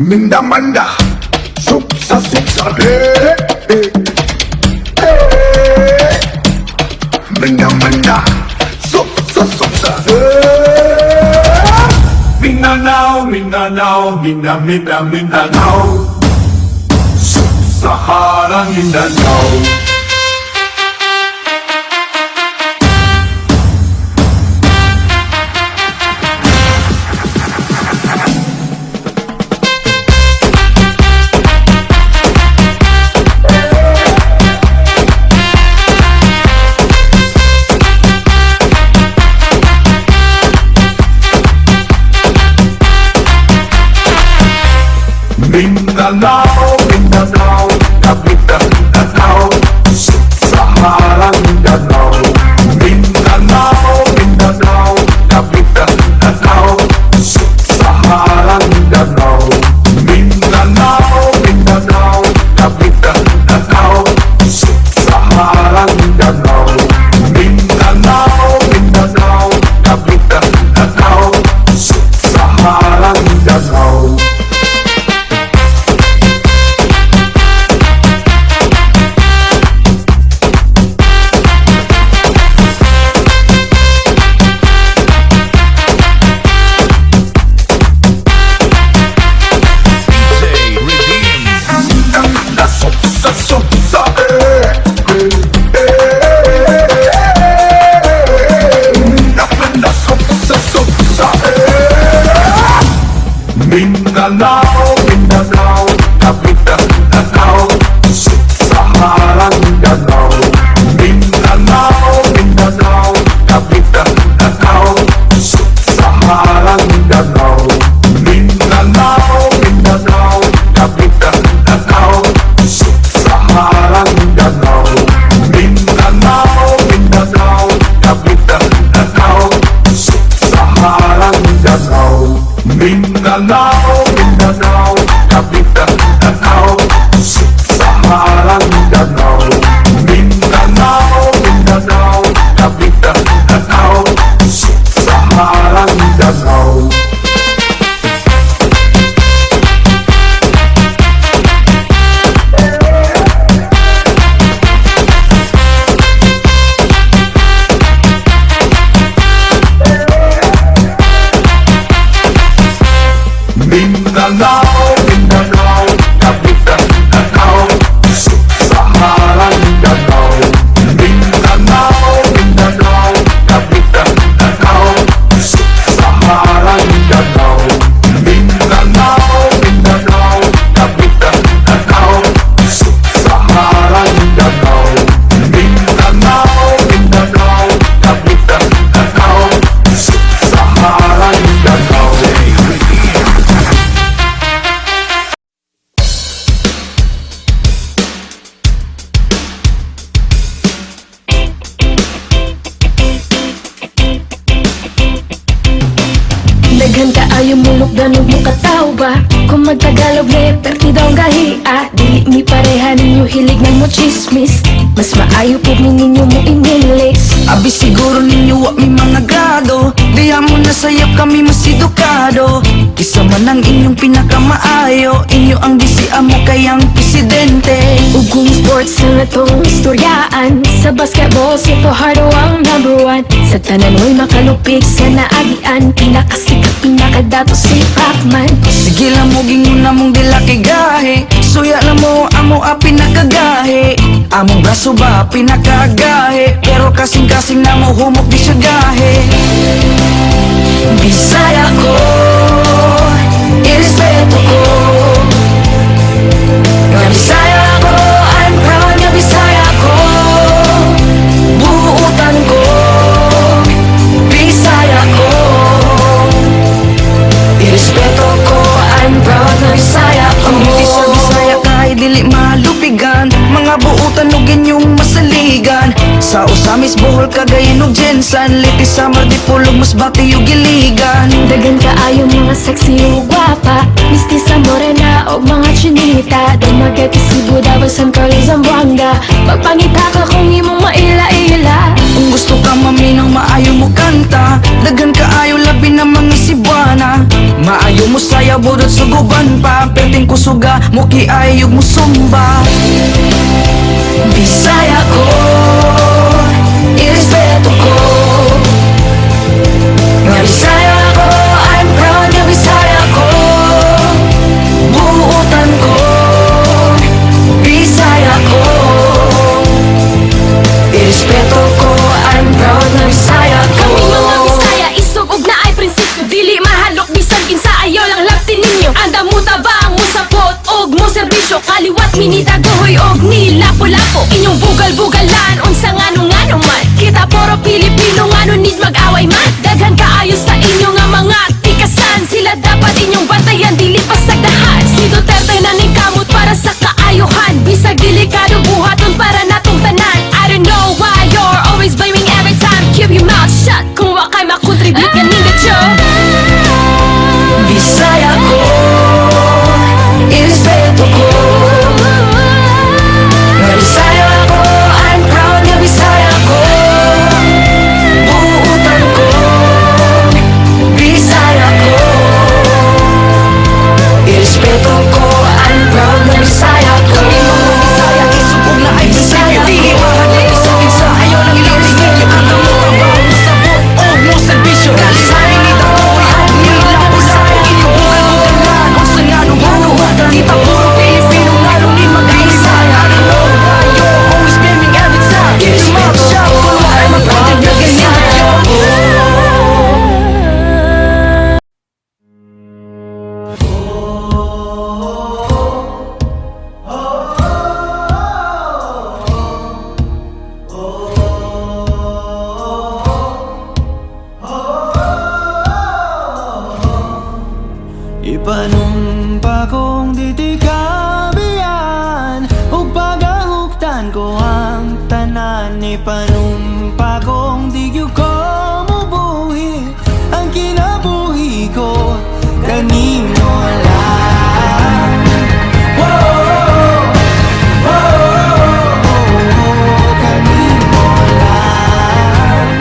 Mindamanda, suksa Mindamanda, suksa Mindanao, Mindanao, Sub-Saharan Mindanao. Mindanao, Mindanao, kapitan Mindanao, Sub-Saharan Mindanao. Mindanao, Mindanao, kapitan Mindanao, Sub-Saharan Mindanao. Mindanao, Mindanao, kapitan Mindanao, Sub-Saharan Mindanao. Mindanao, Mindanao, kapitan Mindanao, Sub-Saharan Mindanao. Mindanao, Mindanao, kapitan Mindanao, Sub-Saharan Mindanao. Mindanao, Mindanao, kapitan Mindanao, Sub-Saharan Mindanao. Mindanao, Mindanao, kapitan Mindanao, Sub-Saharan Mindanao. Mindanao, Mindanao, kapitan Mindanao, Sub-Saharan Mindanao. Mindanao, Mindanao, kapitan Mindanao, Sub-Saharan Mindanao. Mindanao, Mindanao, kapitan Mindanao, Sub-Saharan Mindanao. Mindanao, Mindanao, kapitan Mindanao, Sub-Saharan Mindanao. Mindanao, Mindanao, kapitan Mindanao, Sub-Saharan Mindanao. Mindanao, Mindanao, kapitan Mindanao, Sub-Saharan Mindanao. Mindanao, Mindanao, kapitan Mindanao, Sub-Saharan Mindanao. Daghan ka ayaw mulok ganong mukataw ba? Kung magtagalog le, pertidaw ang gahiat. Di mi pareha ninyo hilig ng mo chismis. Mas maayo po ninyo mo inilis. Abi siguro ninyo wa mi mga grado. Diha mo na sayap kami mas edukado. Kisa man ang inyong pinakamaayo. Inyo ang disiya mo kayang presidente. Ugong sports na natong istoryaan. Sa basketball, si Fajardo ang #1. Sa tanan mo'y makalupig sa naagian. Pinakasikat, pinakadato si Pacman. Sige lang mo ginguna mong dila kay gahe. Suya lang mo amo a pinakagahe. Among braso ba pinakagahe. Pero kasing-kasing na mo humok di siya gahe. Bisaya ko, irespeto ko. Nga Bisaya ko, I'm proud nga Bisaya ko. Buutan ko, Bisaya ko. Irespeto ko, I'm proud nga Bisaya ko. Ang beauty sa Bisaya kahit dili malupigan. Mga buutan og inyong masaligan. Sa Usamis, Bohol, Cagayan ug Jensan. Liti, Samar, Dipolog, Masbate ug Iligan. Dagan kaayo mga sexy ug gwapa. Mistisa, morena og mga chinita. Dumagat Cebu, Davao, San Carlos, Zamboanga. Magpangita ka kung imong maila-ila. Kung gusto ka maminaw, maayo mo kanta. Dagan kaayo labi na mga Cebuana. Maayo mo sayaw budot sa suguban pa perting kusuga muki ayog mo sumba. Bisaya ko, irespeto ko. Nga Bisaya ko, I'm proud nga Bisaya ko. Buutan ko, Bisaya ko. Irespeto ko, I'm proud nga Bisaya ko. Kami mga Bisaya, isog ug na ay prinsipyo. Dili mahalok bisan kinsa ayaw lang laptin ninyo. Anda mo tabang mo sapot og mo serbisyo. Kaliwat minita guhoy og ni lapo-lapo. Inyong bugal-bugalan unsa ngano-ngano man. Kita puro Pilipino ngano need mag-away man. Daghan kaayo sa inyo nga mga tikasan. Sila dapat inyong bantayan dili pasagdahan. Si Duterte na ning kamot para sa kaayuhan. Bisag delikado buhaton para natong tanan. I don't know why you're always blaming every time. Keep your mouth shut kung wa kay makontribute ganing gatyo. Bisaya ko, irespeto ko. Nga Bisaya ko, I'm proud nga Bisaya ko. Buutan ko, Bisaya ko. Irespeto ko, I'm proud nga Bisaya ko. Kami mga Bisaya, isubog na ay Bisaya ko. Dili mahalin sa kinsa ayaw lang ilang ang mo trabaho sa buot o mo serbisyo. Kalisay ni Dapoy o nila Bisaya. Inubukan mo tanan o sa ngano buutan. Kita puro Pilipino ngano ni mag-Bisaya. I don't know why you're always blaming every time. Irespeto siya kung ay mag-contribute ganyan kayo. Ipanumpa kong titikabian ug pagahuktan ko ang tanan. Ipanumpa kong digyo ko mubuhi ang kinabuhi ko kanimo lang. Whoa, kanimo lang.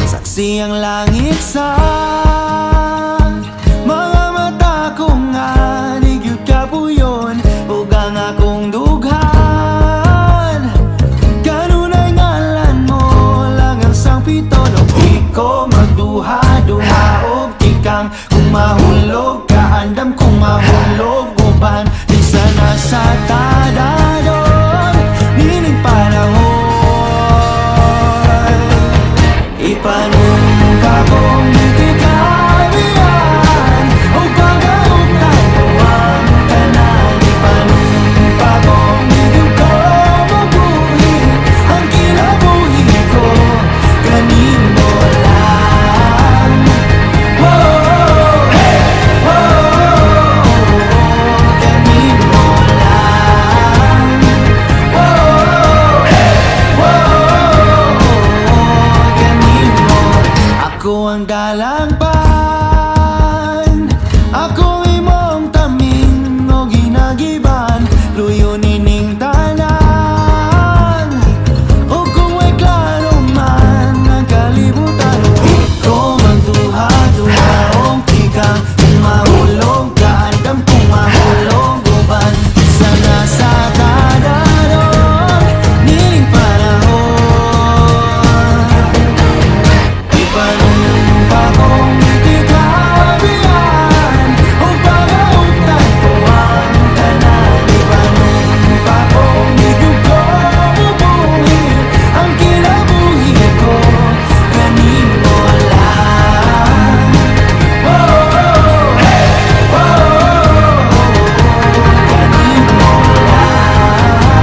Saksi ang langit sa mga mata kong anigyud kapuyon ug ang akong dughan. Kanunay ngalan mo lang ang sangpito. No, di ko magduha-duha og tikang kung mahulog ka andam kung mahulog uban. Di sana sa tadadon nining panahon. Ipanumpa kong titikabian ug pagahuktan ko ang tanan. Ipanumpa kong digyo ko mabuhi ang kinabuhi ko kanimo lang. Whoa, hey, whoa, kanimo lang. Whoa, hey, whoa, kanimo. Ako ang dalangpan, ako imong tamin o ginagiban. Luyo nining tanan o kung may klaro man ang kalibutan. Di ko magduha-duha o tikang kung mahulog ka andam kung mahulog uban. Sana sa tadadon nining panahon. Ipanumpa kong titikabian ug pagahuktan ko ang tanan. Ipanumpa kong digyo ko mubuhi ang kinabuhi ko kanimo lang. Whoa, hey, whoa, kanimo lang.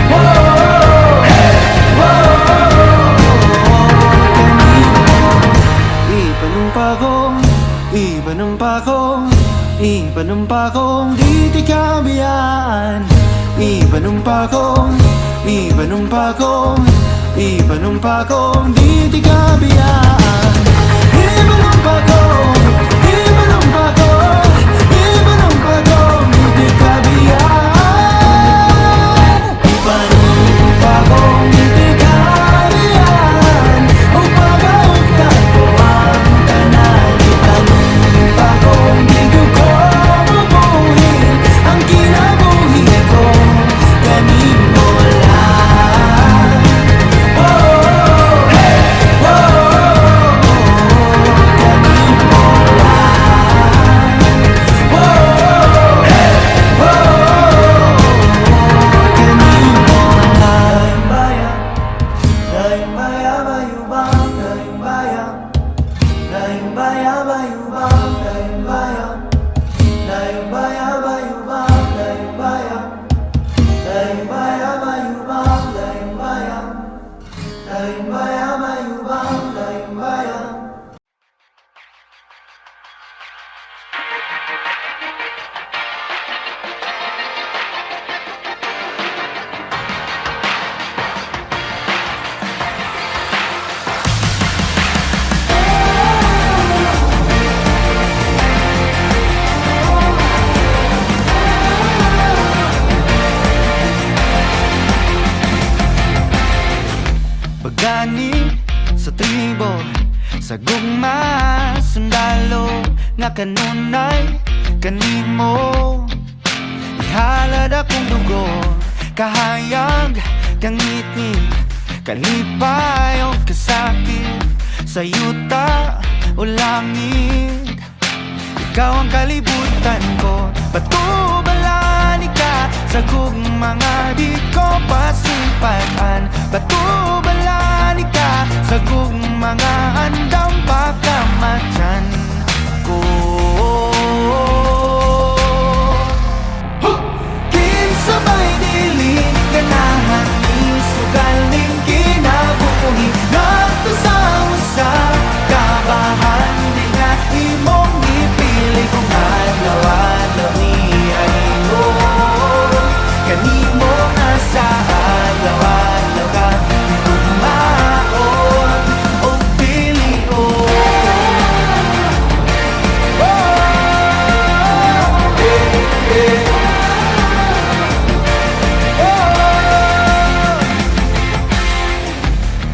Whoa, hey, Ipanumpa kong titikabian. Ipanumpa kong titikabian. Ipanumpa kong titikabian. Ipanumpa kong titikabian ug bayubang, dayong bayang. Dayong baya, bayubang, dayong bayang. Dayong baya, bayubang, dayong bayang. Dayong baya, bayubang, dayong bayang. Dayong baya, bayubang, dayong bayang. Pagani sa tribo, sa gugma, sundalo, nga kanunay, kanimo. Ihalad akong dugo, kahayag, kangiti, kalipay o kasakit, sa yuta o langit. Ikaw ang kalibutan ko, patubalani ka sa mga di ko pasimpatan. Patubalani ka sa mga andang pagkamatyan ko. Kinsabay dili, ganahan ni sugaling kinabuhi. Nato sa usa, kabahan di nga imong ipili kung adlaw-adlaw niya imo. Kanimo nga sa adlaw-adlaw ka tugmaon o pilion.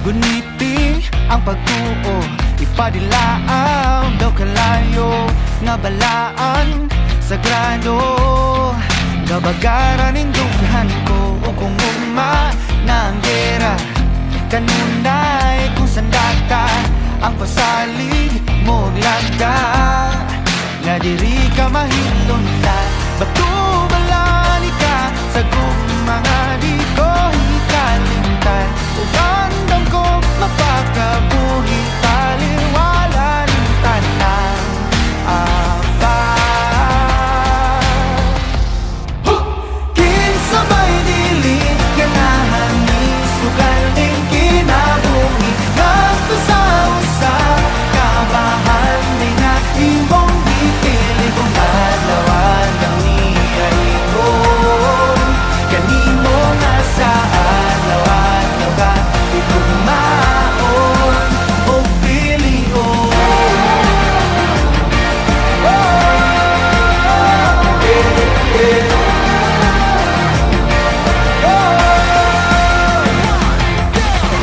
Guniti ang pagtuo, ipadilaang daw kalayo, nga balaan sagrado. Kabagaran indughan ko o kung ugma na ang gera. Kanunay kung sandata ang pasalig mo lagda. Nga diri ka mahilunta, batubalani ka sa mga di ko hikalimtan. Ugandang ko mapakabuhi, taliwala ng tanang kinsabay dili, ganahan ni sugaling kinabuhi. Nato sa usa, kabahan di nga imong ipili kung adlaw-adlaw niya iyon. Kanimo nga sa adlaw-adlaw ka itugmaon o pilion.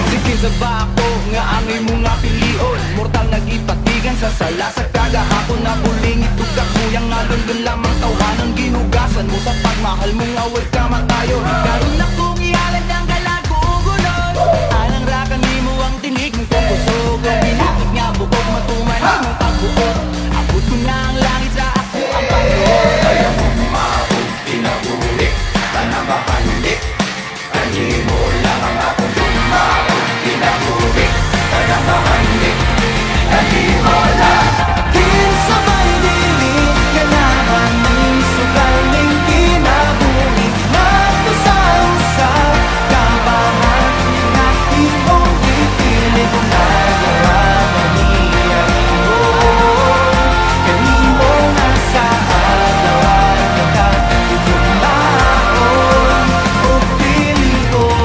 Sige sa bako nga ang imong nga pilion. Mortal nagipatigan sa sala sa kagahapon na buling itugak mo yang nalundun lamang tawanan. Ginugasan mo sa pagmahal mong awal ka matayon. Karoon akong ihalad ang kalagugunon. Alang rakan mo ang tinig mong kumbusog. Binakit nga bukog matuman mong pagbuot. Abot ko na ang langit sa ako ang pagbuot. Ayaw mo maabot, pinabulik, tanamahandik. Kanimo lang ang akong tumaon, pinabulik, tanamahandik. Kanimo lang. Kinsabay dili, ganahan ni sugaling kinabuhi. Nato sa usa, kabahan di nga imong ipili kung adlaw-adlaw niya iyon. Kanimo nga sa adlaw-adlaw ka itugmaon o pilion.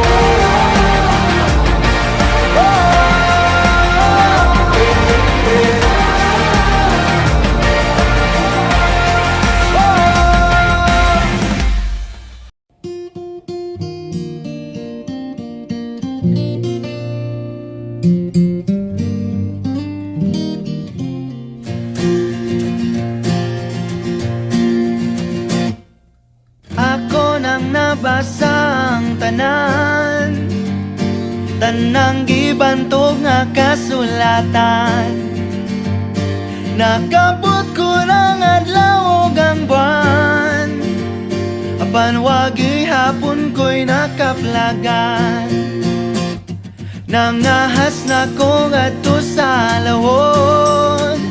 Ako nang nabasa ang tanan, tanang gibantog nga kasulatan. Nakabot ko ng adlaw ug ang buwan, apan wagi hapon ko'y nakaplagan. Nangahas na ko adto sa lawon,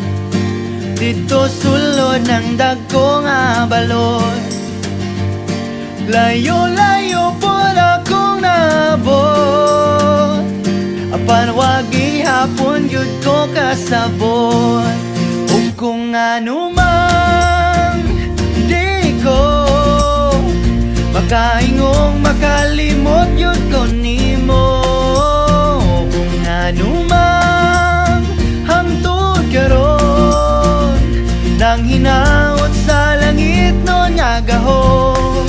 dito sulod ng dagko nga balon. Layo-layo po akong nabot, apan wagi hapon yun ko kasabot. Ug kung anumang di ko makaingong makalimot yun ko nimo. Kung anumang hangtod karon nang hinaot sa langit nun nga gahom,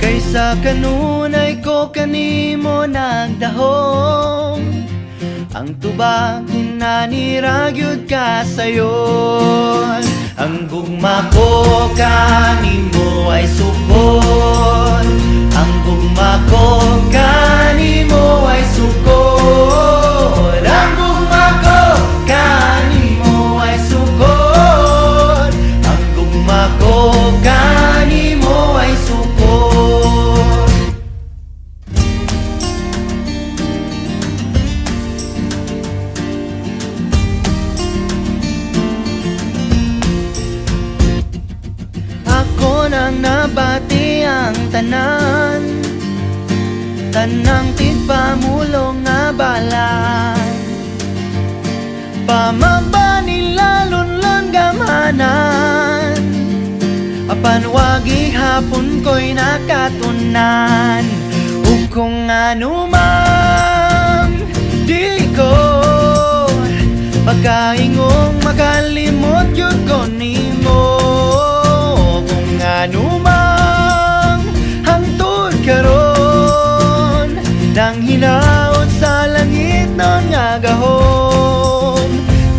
kaysa kanunay ko kanimo nagdahom. Ang tubag hinaniragyod ka sayon, ang gugma ko kanimo ay sukod, ang gugma ko kanimo ay sukod, ang gugma ko kanimo ay sukod, ang gugma ko kanimo ay sukod. Ako nang nabati ang tanan, tanang tigpamulong nga balan, pamaba nila lunlon gamanan, apan wagi hapon ko'y nakatunan. Ug kung anumang di ko pagkaingong makalimot yun ko nimo. Kung anumang hangtod karon nang hinaot sa langit nun nga gahom,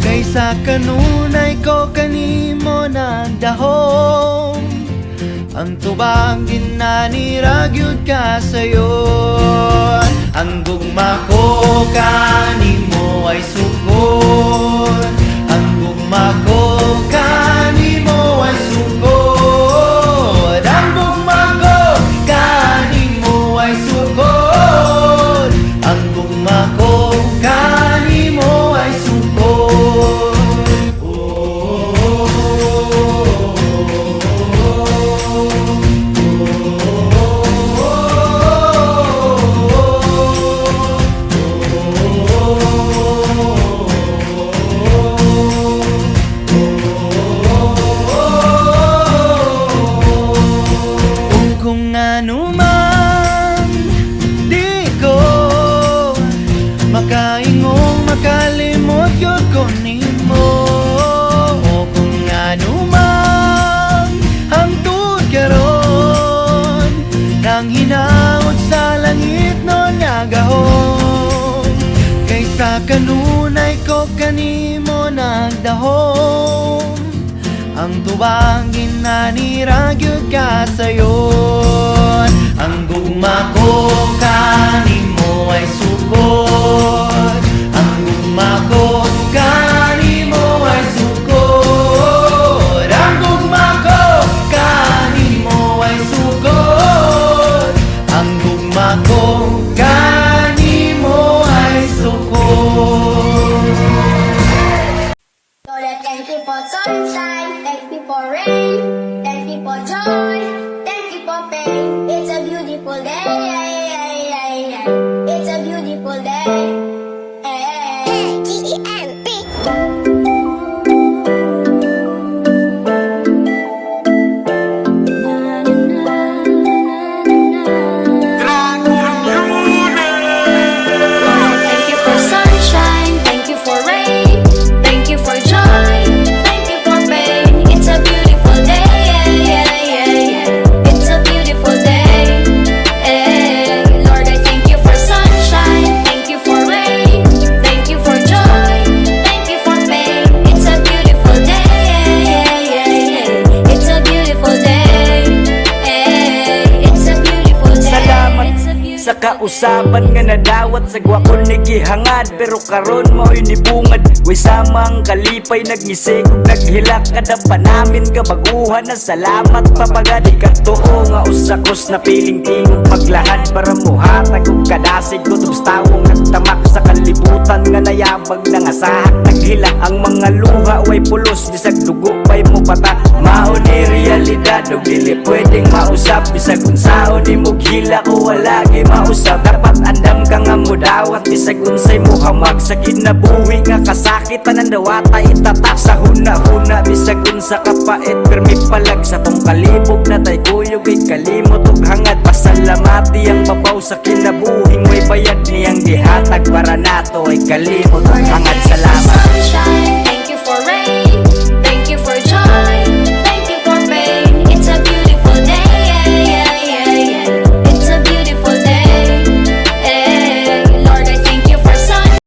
kaysa kanunay ko kanimo nagdahom. Ang tubang ginaniragyod ka sayon, ang gugma ko kanimo ay sukod, ang gugma ko kanimo ay sukod, ang gugma ko kanimo ay sukod, ang gugma ko kanimo ay sukod. Kung anumang di ko makaingong makalimot yun ko nimo. Kung anumang hangtod karon nang hinaot sa langit nun nga gahom, kaysa kanunay ko kanimo nagdahom. Ang tubang ginaniragyod ka sayon, ang gugma ko kanimo ay sukod, ang gugma ko kanimo ay sukod, ang gugma ko kanimo ay sukod, ang gugma ko kanimo ay sukod. So let's thank you for sunshine, thank you for rain, thank you for joy, thank you for pain. It's a beautiful day. It's a beautiful day. G-E-N-B. Thank you for sunshine, thank you for rain, thank you for joy, thank you for pain. usapan nga nadawat sa gwakon ni gihangad, pero karon mao'y nibungad. Way samang kalipay nagmisig ug naghilak kada panamin ka baguhan na salamat papagad. Ikatuo nga usakos na piling tingog maglahad para muhatag ug kadasig ko tubstawong nagtamak sa kalibutan nga nayabag na nga sahak naghilak ang mga luha way pulos bisag dugo pay mo patak. Mao ni realidad ug dili pwedeng mausap bisag unsaon ni mo gila o wala kay mausap. Dapat andam ka nga mudawat bisag unsay mo hamag sa kinabuhi nga kasakitan ang dawata itatak sa huna-huna bisag unsa kapait permi palag sa tong kalibog na tay kuyog kay kalimot ug hangad. Pasalamati ang babaw sa kinabuhi way bayad niyang gihatag para nato ay kalimot ug hangad. Salamat.